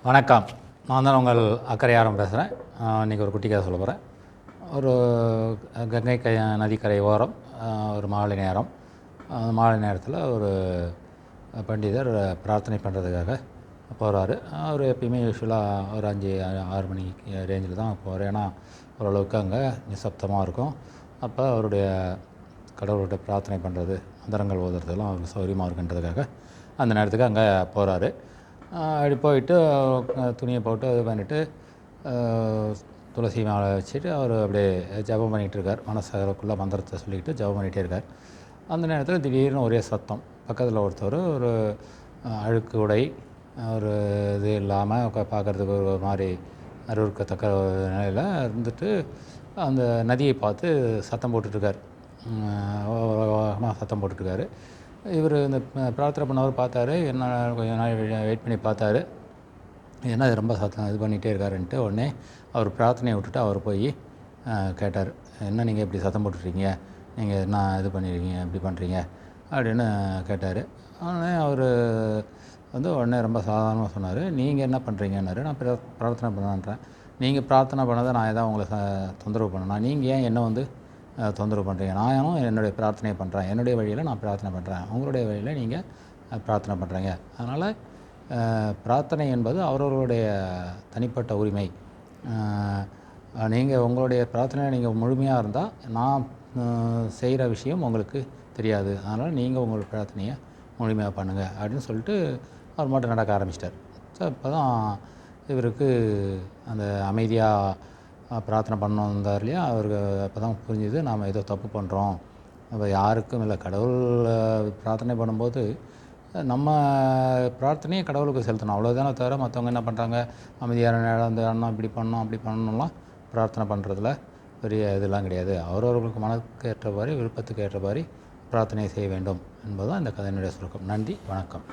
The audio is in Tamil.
வணக்கம். நான் தான் உங்கள் அக்கரையாரம் பேசுகிறேன். இன்றைக்கி ஒரு குட்டி கதை சொல்ல போகிறேன். ஒரு கங்கை நதிக்கரை ஓரம் ஒரு மாலை நேரம். மாலை நேரத்தில் ஒரு பண்டிதர் பிரார்த்தனை பண்ணுறதுக்காக போகிறாரு. அவர் எப்பயுமே யூஸ்வலாக ஒரு 5-6 மணி ரேஞ்சில் தான் போகிறார். ஏன்னா ஓரளவுக்கு அங்கே நிசப்தமாக இருக்கும். அப்போ அவருடைய கடவுள்கிட்ட பிரார்த்தனை பண்ணுறது, மந்திரங்கள் ஓதுறதெல்லாம் அவருக்கு சௌகரியமாக இருக்குன்றதுக்காக அந்த நேரத்துக்கு அங்கே போகிறாரு. அப்படி போயிட்டு துணியை போட்டு இது பண்ணிவிட்டு துளசி மாலை வச்சுட்டு அவர் அப்படியே ஜபம் பண்ணிகிட்டு இருக்கார். மனசுக்குள்ளே மந்திரத்தை சொல்லிக்கிட்டு ஜபம் பண்ணிகிட்டே இருக்கார். அந்த நேரத்தில் திடீர்னு ஒரே சத்தம். பக்கத்தில் ஒருத்தர் ஒரு அழுக்கு உடை, ஒரு இது இல்லாமல் பார்க்குறதுக்கு ஒரு மாதிரி அருவருக்கத்தக்க நிலையில் இருந்துட்டு அந்த நதியை பார்த்து சத்தம் போட்டுட்ருக்கார். சத்தம் போட்டுட்ருக்காரு. இவர் இந்த பிரார்த்தனை பண்ணவர் பார்த்தாரு. என்ன கொஞ்சம் நாள் வெயிட் பண்ணி பார்த்தாரு. ஏன்னா இது ரொம்ப சத்தம் இது பண்ணிகிட்டே இருக்காருன்ட்டு உடனே அவர் பிரார்த்தனையை விட்டுட்டு அவர் போய் கேட்டார். என்ன நீங்கள் இப்படி சத்தம் போட்டுட்ருக்கீங்க, நீங்கள் என்ன இது பண்ணியிருக்கீங்க, இப்படி பண்ணுறீங்க அப்படின்னு கேட்டார். உடனே அவர் உடனே ரொம்ப சாதாரணமாக சொன்னார். நீங்கள் என்ன பண்ணுறீங்கன்னாரு. நான் பிரார்த்தனை பண்ணுறேன். நீங்கள் பிரார்த்தனை பண்ணதை நான் எதாவது உங்களை தொந்தரவு பண்ணேன்னா நீங்கள் ஏன் என்ன தொந்தரவு பண்ணுறீங்க? நானும் என்னுடைய பிரார்த்தனையை பண்ணுறேன். என்னுடைய வழியில் நான் பிரார்த்தனை பண்ணுறேன். உங்களுடைய வழியில் நீங்கள் பிரார்த்தனை பண்ணுறீங்க. அதனால் பிரார்த்தனை என்பது அவரவர்களுடைய தனிப்பட்ட உரிமை. நீங்கள் உங்களுடைய பிரார்த்தனையில் நீங்கள் முழுமையாக இருந்தால் நான் செய்கிற விஷயம் உங்களுக்கு தெரியாது. அதனால் நீங்கள் உங்கள் பிரார்த்தனையை முழுமையாக பண்ணுங்கள் அப்படின்னு சொல்லிட்டு அவர் மட்டும் நடக்க ஆரம்பிச்சிட்டார். ஸோ இப்போ தான் இவருக்கு அந்த அமைதியாக பிரார்த்தனை பண்ணணும் இருந்தார் இல்லையா, அவருக்கு அப்போ தான் புரிஞ்சுது நாம் ஏதோ தப்பு பண்ணுறோம். அப்போ யாருக்கும் இல்லை, கடவுள் பிரார்த்தனை பண்ணும்போது நம்ம பிரார்த்தனையை கடவுளுக்கு செலுத்தணும், அவ்வளோதானே. தவிர மற்றவங்க என்ன பண்ணுறாங்க, அமைதியான நேரம் இந்த அண்ணா இப்படி பண்ணோம் அப்படி பண்ணணும்லாம் பிரார்த்தனை பண்ணுறதுல பெரிய இதெல்லாம் கிடையாது. அவரவர்களுக்கு மனதுக்கு ஏற்ற மாதிரி, விருப்பத்துக்கு ஏற்ற மாதிரி பிரார்த்தனை செய்ய வேண்டும் என்பதுதான் இந்த கதையினுடைய சுருக்கம். நன்றி, வணக்கம்.